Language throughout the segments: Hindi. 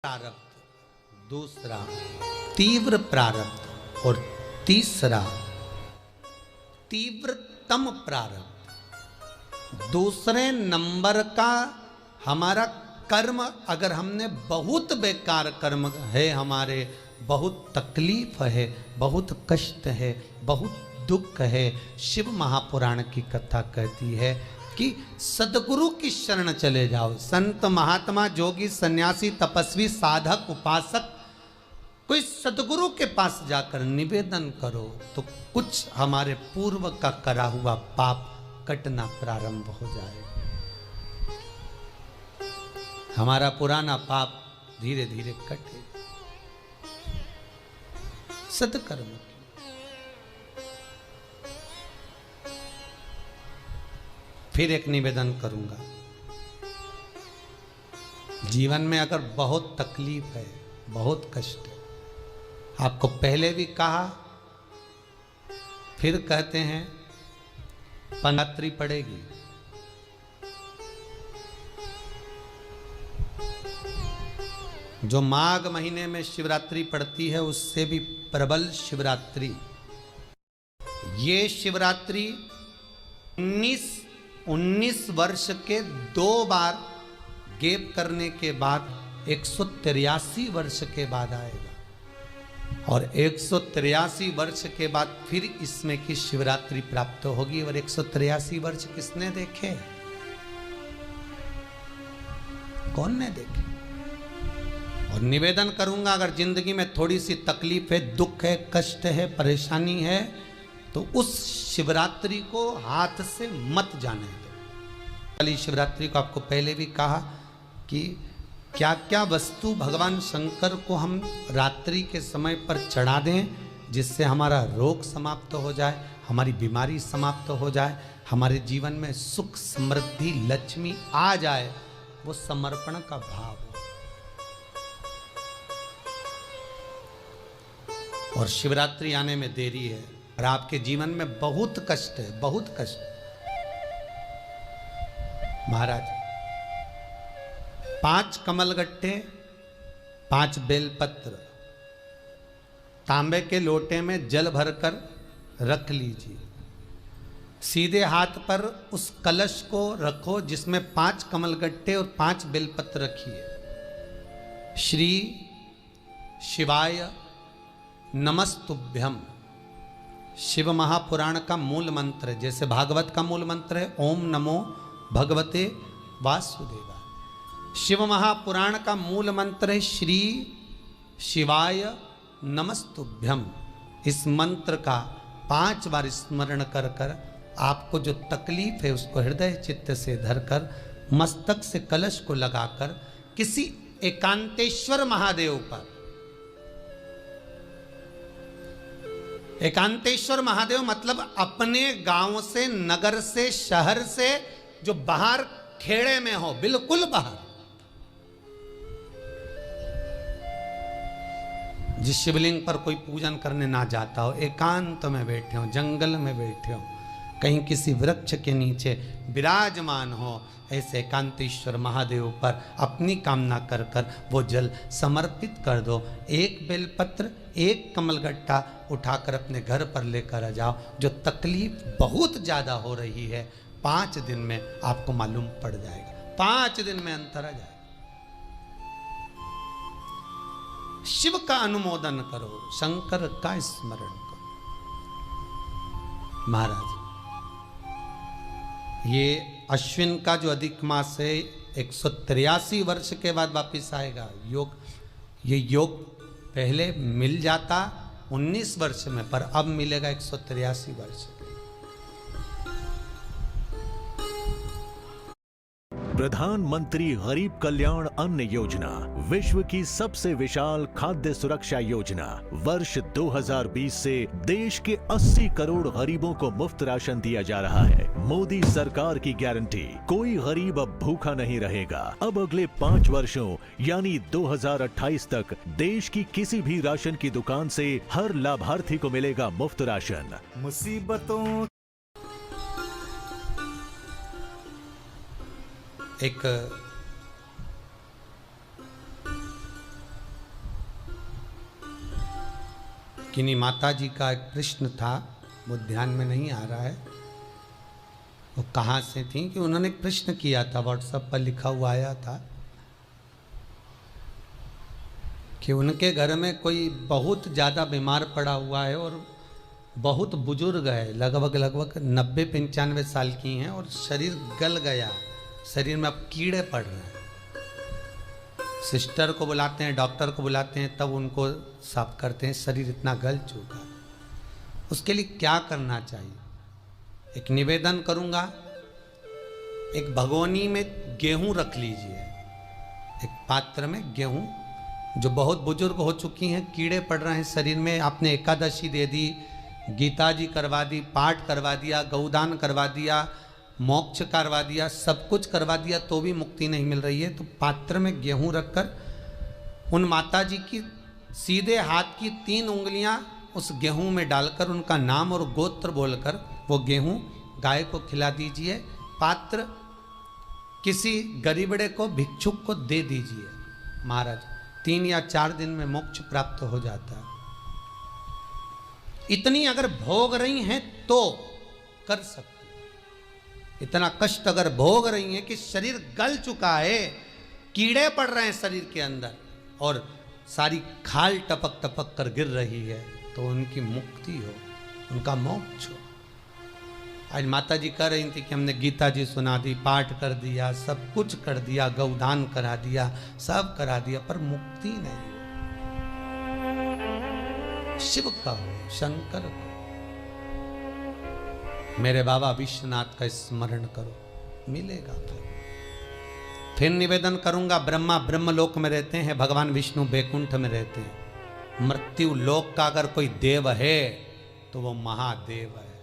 प्रारब्ध, दूसरा तीव्र प्रारब्ध और तीसरा तीव्रतम प्रारब्ध। दूसरे नंबर का हमारा कर्म, अगर हमने बहुत बेकार कर्म है, हमारे बहुत तकलीफ है, बहुत कष्ट है, बहुत दुख है, शिव महापुराण की कथा कहती है कि सदगुरु की शरण चले जाओ। संत महात्मा जोगी सन्यासी तपस्वी साधक उपासक कोई सदगुरु के पास जाकर निवेदन करो तो कुछ हमारे पूर्व का करा हुआ पाप कटना प्रारंभ हो जाए। हमारा पुराना पाप धीरे धीरे कटे। सत्कर्म की फिर एक निवेदन करूंगा, जीवन में अगर बहुत तकलीफ है, बहुत कष्ट है, आपको पहले भी कहा फिर कहते हैं, पंगात्री पड़ेगी। जो माघ महीने में शिवरात्रि पड़ती है उससे भी प्रबल शिवरात्रि। ये शिवरात्रि 19 वर्ष के 2 बार गैप करने के बाद 183 वर्ष के बाद आएगा और 183 वर्ष के बाद फिर इसमें की शिवरात्रि प्राप्त होगी। और 183 वर्ष किसने देखे? कौन ने देखे? और निवेदन करूंगा, अगर जिंदगी में थोड़ी सी तकलीफ है, दुख है, कष्ट है, परेशानी है, तो उस शिवरात्रि को हाथ से मत जाने दो। कल शिवरात्रि को आपको पहले भी कहा कि क्या क्या वस्तु भगवान शंकर को हम रात्रि के समय पर चढ़ा दें जिससे हमारा रोग समाप्त हो जाए, हमारी बीमारी समाप्त हो जाए, हमारे जीवन में सुख समृद्धि लक्ष्मी आ जाए। वो समर्पण का भाव हो। और शिवरात्रि आने में देरी है और आपके जीवन में बहुत कष्ट है, बहुत कष्ट। महाराज 5 कमलगट्टे, 5 बेलपत्र तांबे के लोटे में जल भरकर रख लीजिए। सीधे हाथ पर उस कलश को रखो जिसमें 5 कमलगट्टे और 5 बेलपत्र रखिए। श्री शिवाय नमस्तुभ्यम शिव महापुराण का मूल मंत्र है, जैसे भागवत का मूल मंत्र है ओम नमो भगवते वासुदेवाय। शिव महापुराण का मूल मंत्र है श्री शिवाय नमस्तुभ्यम। इस मंत्र का 5 बार स्मरण कर कर आपको जो तकलीफ है उसको हृदय चित्त से धरकर मस्तक से कलश को लगाकर किसी एकांतेश्वर महादेव पर, एकांतेश्वर महादेव मतलब अपने गांव से, नगर से, शहर से जो बाहर खेड़े में हो, बिल्कुल बाहर, जिस शिवलिंग पर कोई पूजन करने ना जाता हो, एकांत में बैठे हो, जंगल में बैठे हो, कहीं किसी वृक्ष के नीचे विराजमान हो, ऐसे एकांतेश्वर महादेव पर अपनी कामना कर कर वो जल समर्पित कर दो। 1 बेलपत्र, 1 कमलगट्टा उठाकर अपने घर पर लेकर आ जाओ। जो तकलीफ बहुत ज़्यादा हो रही है 5 दिन में आपको मालूम पड़ जाएगा, 5 दिन में अंतर आ जाएगा। शिव का अनुमोदन करो, शंकर का स्मरण करो। महाराज ये अश्विन का जो अधिक मास है 183 वर्ष के बाद वापिस आएगा। योग, ये योग पहले मिल जाता 19 वर्ष में, पर अब मिलेगा 183 वर्ष। प्रधानमंत्री गरीब कल्याण अन्न योजना विश्व की सबसे विशाल खाद्य सुरक्षा योजना। वर्ष 2020 से देश के 80 करोड़ गरीबों को मुफ्त राशन दिया जा रहा है। मोदी सरकार की गारंटी, कोई गरीब अब भूखा नहीं रहेगा। अब अगले 5 वर्षों यानी 2028 तक देश की किसी भी राशन की दुकान से हर लाभार्थी को मिलेगा मुफ्त राशन। मुसीबतों एक किन्हीं माता जी का एक प्रश्न था, वो ध्यान में नहीं आ रहा है वो कहाँ से थी, कि उन्होंने एक प्रश्न किया था, व्हाट्सएप पर लिखा हुआ आया था कि उनके घर में कोई बहुत ज़्यादा बीमार पड़ा हुआ है और बहुत बुजुर्ग है, लगभग 90-95 साल की हैं और शरीर गल गया, शरीर में अब कीड़े पड़ रहे हैं। सिस्टर को बुलाते हैं, डॉक्टर को बुलाते हैं, तब उनको साफ करते हैं, शरीर इतना गल चुका। उसके लिए क्या करना चाहिए? एक निवेदन करूंगा, एक भगोनी में गेहूं रख लीजिए, एक पात्र में गेहूं, जो बहुत बुजुर्ग हो चुकी हैं, कीड़े पड़ रहे हैं शरीर में, आपने एकादशी दे दी, गीता जी करवा दी, पाठ करवा दिया, गौदान करवा दिया, मोक्ष करवा दिया, सब कुछ करवा दिया, तो भी मुक्ति नहीं मिल रही है, तो पात्र में गेहूं रखकर उन माता जी की सीधे हाथ की 3 उंगलियां उस गेहूं में डालकर उनका नाम और गोत्र बोलकर वो गेहूं गाय को खिला दीजिए। पात्र किसी गरीबड़े को, भिक्षुक को दे दीजिए। महाराज 3 या 4 दिन में मोक्ष प्राप्त हो जाता है। इतनी अगर भोग रही हैं तो कर सकते, इतना कष्ट अगर भोग रही हैं कि शरीर गल चुका है, कीड़े पड़ रहे हैं शरीर के अंदर और सारी खाल टपक टपक कर गिर रही है, तो उनकी मुक्ति हो, उनका मोक्ष हो। आज माता जी कह रही थी कि हमने गीता जी सुना दी, पाठ कर दिया, सब कुछ कर दिया, गौदान करा दिया, सब करा दिया, पर मुक्ति नहीं हो। शिव का हो, शंकर को, मेरे बाबा विश्वनाथ का स्मरण करो, मिलेगा। फिर निवेदन करूंगा, ब्रह्मा ब्रह्मलोक में रहते हैं, भगवान विष्णु बैकुंठ में रहते हैं। मृत्यु लोक का अगर कोई देव है तो वो महादेव है।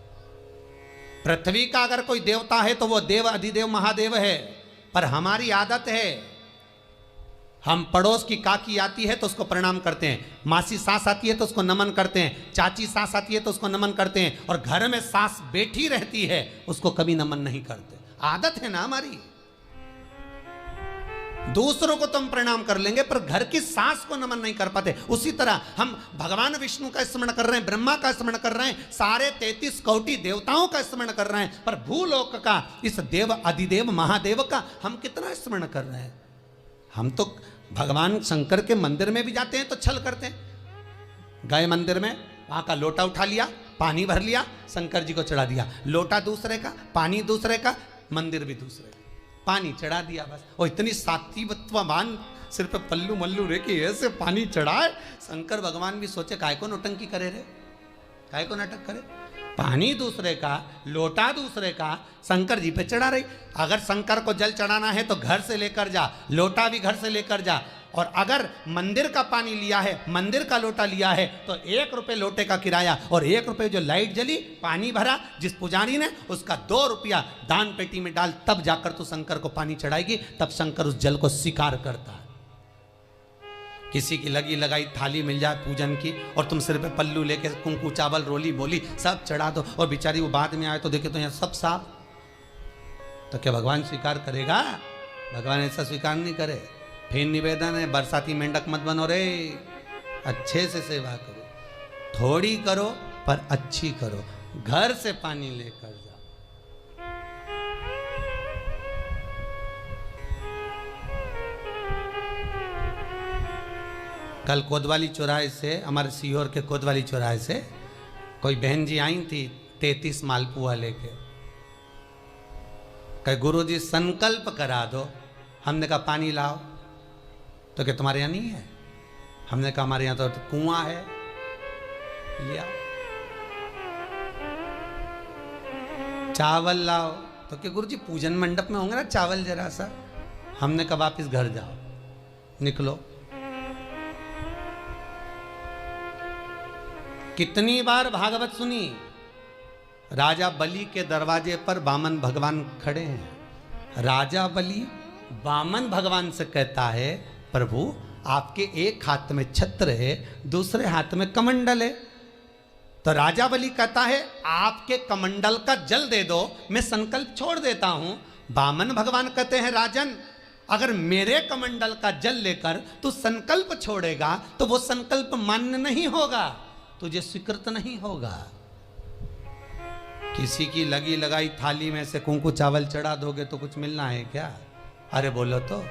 पृथ्वी का अगर कोई देवता है तो वो देव अधिदेव महादेव है। पर हमारी आदत है, हम पड़ोस की काकी आती है तो उसको प्रणाम करते हैं, मासी सास आती है तो उसको नमन करते हैं, चाची सास आती है तो उसको नमन करते हैं, और घर में सास बैठी रहती है उसको कभी नमन नहीं करते। आदत है ना हमारी। दूसरों को तो हम प्रणाम कर लेंगे पर घर की सास को नमन नहीं कर पाते। उसी तरह हम भगवान विष्णु का स्मरण कर रहे हैं, ब्रह्मा का स्मरण कर रहे हैं, सारे 33 कोटि देवताओं का स्मरण कर रहे हैं, पर भूलोक का इस देव अधिदेव महादेव का हम कितना स्मरण कर रहे हैं। हम तो भगवान शंकर के मंदिर में भी जाते हैं तो छल करते हैं। गए मंदिर में, वहां का लोटा उठा लिया, पानी भर लिया, शंकर जी को चढ़ा दिया। लोटा दूसरे का, पानी दूसरे का, मंदिर भी दूसरे का, पानी चढ़ा दिया बस। और इतनी सात्विकवान सिर पे पल्लू मल्लू रे कि ऐसे पानी चढ़ाए। शंकर भगवान भी सोचे काय को नौटंकी करे रे, काय को नाटक करे। पानी दूसरे का, लोटा दूसरे का, शंकर जी पे चढ़ा रही। अगर शंकर को जल चढ़ाना है तो घर से लेकर जा, लोटा भी घर से लेकर जा। और अगर मंदिर का पानी लिया है, मंदिर का लोटा लिया है तो 1 रुपये लोटे का किराया, और 1 रुपये जो लाइट जली, पानी भरा जिस पुजारी ने, उसका 2 रुपया दान पेटी में डाल, तब जाकर तू शंकर को पानी चढ़ाएगी। तब शंकर उस जल को स्वीकार करता है। किसी की लगी लगाई थाली मिल जाए पूजन की और तुम सिर पे पल्लू लेके कुंकू चावल रोली बोली सब चढ़ा दो, और बेचारी वो बाद में आए तो देखे तो यहाँ सब साफ, तो क्या भगवान स्वीकार करेगा? भगवान ऐसा स्वीकार नहीं करे। फिर निवेदन है, बरसाती मेंढक मत बनो रे, अच्छे से सेवा करो, थोड़ी करो पर अच्छी करो। घर से पानी लेकर जाओ। कल कोतवाली चौराहे से, हमारे सीहोर के कोतवाली चौराहे से कोई बहन जी आई थी 33 मालपुआ लेके। कहे गुरुजी संकल्प करा दो। हमने कहा पानी लाओ, तो क्या तुम्हारे यहाँ नहीं है? हमने कहा हमारे यहाँ तो कुआं है, ले आओ। चावल लाओ, तो क्या गुरुजी पूजन मंडप में होंगे ना चावल जरा सा। हमने कहा वापिस घर जाओ, निकलो। कितनी बार भागवत सुनी? राजा बलि के दरवाजे पर वामन भगवान खड़े हैं। राजा बलि वामन भगवान से कहता है, प्रभु आपके एक हाथ में छत्र है, दूसरे हाथ में कमंडल है। तो राजा बलि कहता है आपके कमंडल का जल दे दो, मैं संकल्प छोड़ देता हूं। वामन भगवान कहते हैं राजन, अगर मेरे कमंडल का जल लेकर तू संकल्प छोड़ेगा तो वो संकल्प मान्य नहीं होगा। तुझे स्वीकृत नहीं होगा। किसी की लगी लगाई थाली में से कुंकू चावल चढ़ा दोगे तो कुछ मिलना है क्या? अरे बोलो तो।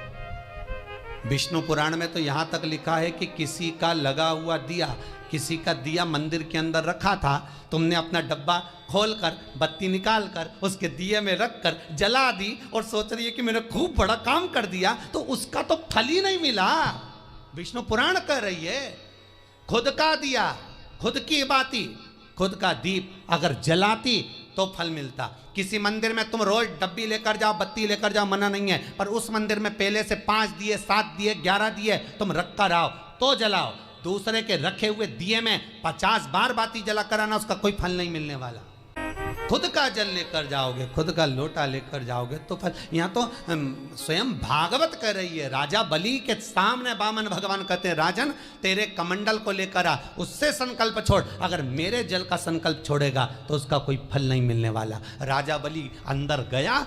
विष्णु पुराण में तो यहां तक लिखा है कि किसी का लगा हुआ दिया, किसी का दिया मंदिर के अंदर रखा था, तुमने अपना डब्बा खोलकर बत्ती निकाल कर उसके दिए में रखकर जला दी और सोच रही है कि मैंने खूब बड़ा काम कर दिया, तो उसका तो फल ही नहीं मिला। विष्णु पुराण कह रही है खुद का दिया, खुद की बाती, खुद का दीप अगर जलाती तो फल मिलता। किसी मंदिर में तुम रोज डब्बी लेकर जाओ, बत्ती लेकर जाओ, मना नहीं है, पर उस मंदिर में पहले से 5 दिए, 7 दिए, 11 दिए तुम रख कर आओ तो जलाओ। दूसरे के रखे हुए दिए में 50 बार बाती जला कर आना, उसका कोई फल नहीं मिलने वाला। खुद का जल लेकर जाओगे, खुद का लोटा लेकर जाओगे तो फल। यहाँ तो स्वयं भागवत कह रही है, राजा बलि के सामने वामन भगवान कहते हैं राजन तेरे कमंडल को लेकर आ, उससे संकल्प छोड़, अगर मेरे जल का संकल्प छोड़ेगा तो उसका कोई फल नहीं मिलने वाला। राजा बलि अंदर गया,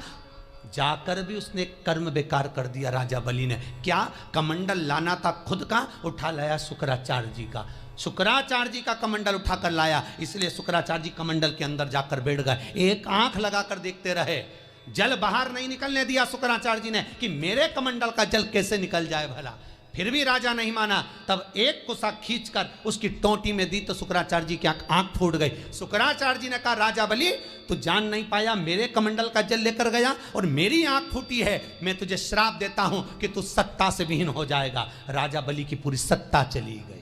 जाकर भी उसने कर्म बेकार कर दिया। राजा बलि ने क्या, कमंडल लाना था खुद का, उठा लाया शुक्राचार्य जी का। शुक्राचार्य जी का कमंडल उठाकर लाया, इसलिए शुक्राचार्य जी कमंडल के अंदर जाकर बैठ गए, एक आंख लगाकर देखते रहे। जल बाहर नहीं निकलने दिया शुक्राचार्य जी ने कि मेरे कमंडल का जल कैसे निकल जाए भला। फिर भी राजा नहीं माना, तब एक कुसा खींचकर उसकी टोंटी में दी तो शुक्राचार्य जी की आंख फूट गई। शुक्राचार्य जी ने कहा राजा बलि तू जान नहीं पाया, मेरे कमंडल का जल लेकर गया और मेरी आंख फूटी है, मैं तुझे श्राप देता हूं कि तू सत्ता से विहीन हो जाएगा। राजा बलि की पूरी सत्ता चली गई,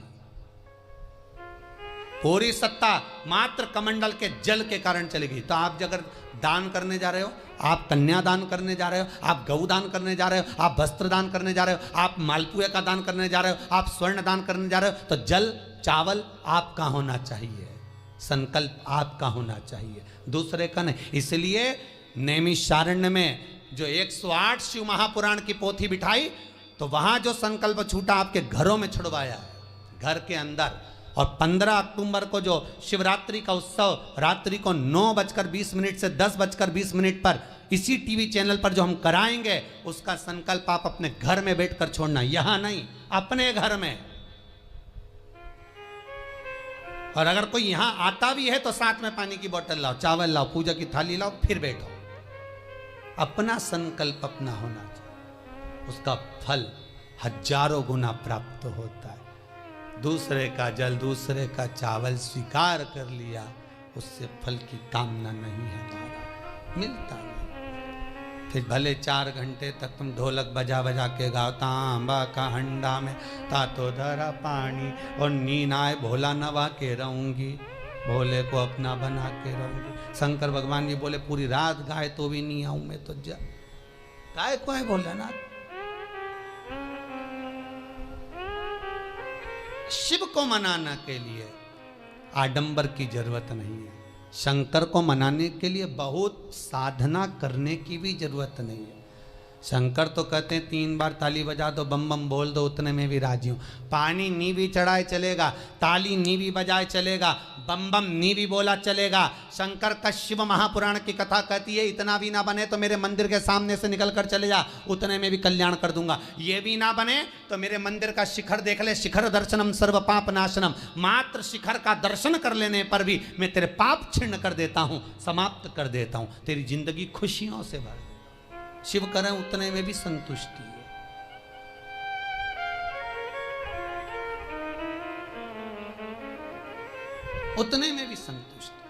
पूरी सत्ता मात्र कमंडल के जल के कारण चली गई। तो आप अगर दान करने जा रहे हो, आप कन्या दान करने जा रहे हो, आप गौ दान करने जा रहे हो, आप वस्त्र दान करने जा रहे हो, आप मालपुए का दान करने जा रहे हो, आप स्वर्ण दान करने जा रहे हो, तो जल चावल आपका होना चाहिए, संकल्प आपका होना चाहिए, दूसरे का नहीं। इसलिए नैमिषारण्य में जो 108 शिव महापुराण की पोथी बिठाई, तो वहां जो संकल्प छूटा आपके घरों में छुड़वाया है, घर के अंदर। और 15 अक्टूबर को जो शिवरात्रि का उत्सव रात्रि को 9:20 से 10:20 पर इसी टीवी चैनल पर जो हम कराएंगे, उसका संकल्प आप अपने घर में बैठकर छोड़ना, यहां नहीं, अपने घर में। और अगर कोई यहां आता भी है तो साथ में पानी की बोतल लाओ, चावल लाओ, पूजा की थाली लाओ, फिर बैठो। अपना संकल्प अपना होना चाहिए, उसका फल हजारों गुना प्राप्त होता है। दूसरे का जल, दूसरे का चावल स्वीकार कर लिया, उससे फल की कामना नहीं है, हमारा मिलता नहीं। फिर भले 4 घंटे तक तुम ढोलक बजा बजा के गाओ, तांबा का हंडा में तातो धरा पानी, और नींद आए भोला नवा के रहूंगी, भोले को अपना बना के रहूंगी। शंकर भगवान जी बोले पूरी रात गाए तो भी नहीं आऊं मैं, तो जा गाय को है भोलेनाथ। शिव को मनाने के लिए आडंबर की जरूरत नहीं है, शंकर को मनाने के लिए बहुत साधना करने की भी जरूरत नहीं है। शंकर तो कहते हैं 3 बार ताली बजा दो, बम बम बोल दो, उतने में भी राजी हूं। पानी नी भी चढ़ाए चलेगा, ताली नी भी बजाए चलेगा, बम बम नी भी बोला चलेगा। शंकर का शिव महापुराण की कथा कहती है इतना भी ना बने तो मेरे मंदिर के सामने से निकल कर चले जा, उतने में भी कल्याण कर दूंगा। ये भी ना बने तो मेरे मंदिर का शिखर देख ले, शिखर दर्शनम सर्व पाप नाशनम, मात्र शिखर का दर्शन कर लेने पर भी मैं तेरे पाप छिन्न कर देता हूं, समाप्त कर देता हूं, तेरी जिंदगी खुशियों से भर। शिव करें उतने में भी संतुष्टि है। उतने में भी संतुष्टि।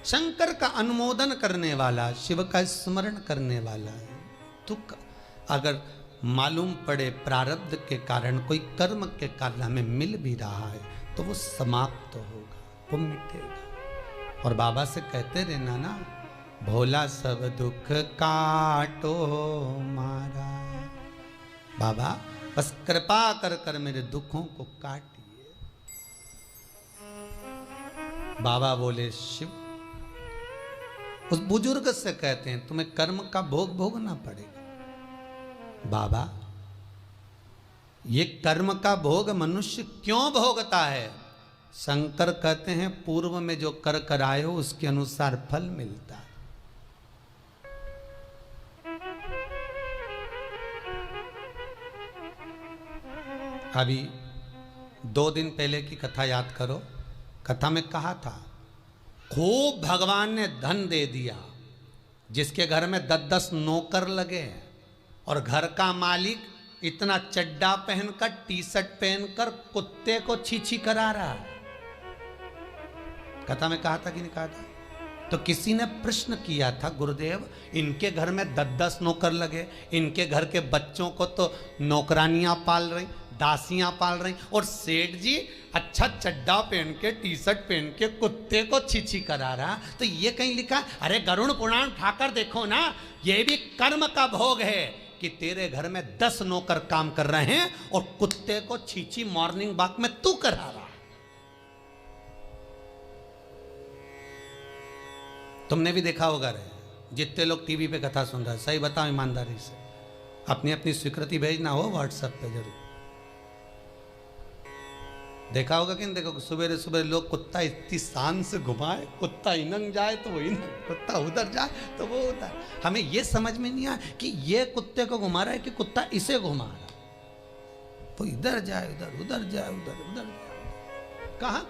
शंकर का अनुमोदन करने वाला, शिव का स्मरण करने वाला है। तो अगर मालूम पड़े प्रारब्ध के कारण, कोई कर्म के कारण हमें मिल भी रहा है, तो वो समाप्त होगा, वो मिटेगा। और बाबा से कहते रहना ना, भोला सब दुख काटो मारा, बाबा बस कृपा कर कर मेरे दुखों को काटिए। बाबा बोले शिव उस बुजुर्ग से कहते हैं तुम्हें कर्म का भोग भोगना पड़ेगा। बाबा ये कर्म का भोग मनुष्य क्यों भोगता है? शंकर कहते हैं पूर्व में जो कर कर आए हो उसके अनुसार फल मिलता है। अभी 2 दिन पहले की कथा याद करो। कथा में कहा था खूब भगवान ने धन दे दिया, जिसके घर में 10-10 नौकर लगे और घर का मालिक इतना चड्डा पहनकर टी शर्ट पहनकर कुत्ते को छीछी करा रहा है। कथा में कहा था कि नहीं कहा था? तो किसी ने प्रश्न किया था, गुरुदेव इनके घर में 10-10 नौकर लगे, इनके घर के बच्चों को तो नौकरानियां पाल रही, दासियां पाल रही, और सेठ जी अच्छा चड्डा पहन के टी शर्ट पहन के कुत्ते को छीछी करा रहा। तो ये कहीं लिखा? अरे गरुड़ पुराण उठाकर देखो ना, ये भी कर्म का भोग है कि तेरे घर में 10 नौकर काम कर रहे हैं और कुत्ते को छीछी मॉर्निंग वॉक में तू करा रहा। तुमने भी देखा होगा रे, जितने लोग टीवी पे कथा सुन रहे हैं, सही बताओ ईमानदारी से, अपनी अपनी स्वीकृति भेजना हो व्हाट्सएप पे जरूर। देखा होगा कि नहीं देखो, सुबह सुबह लोग कुत्ता इतनी शान से घुमाए, कुत्ता इनंग जाए तो वो इनंग, कुत्ता उधर जाए तो वो उधर। हमें ये समझ में नहीं आया कि ये कुत्ते को घुमा रहा है कि कुत्ता इसे घुमा रहा है। वो इधर जाए उधर, उधर जाए उधर, उधर जाए, कहाँ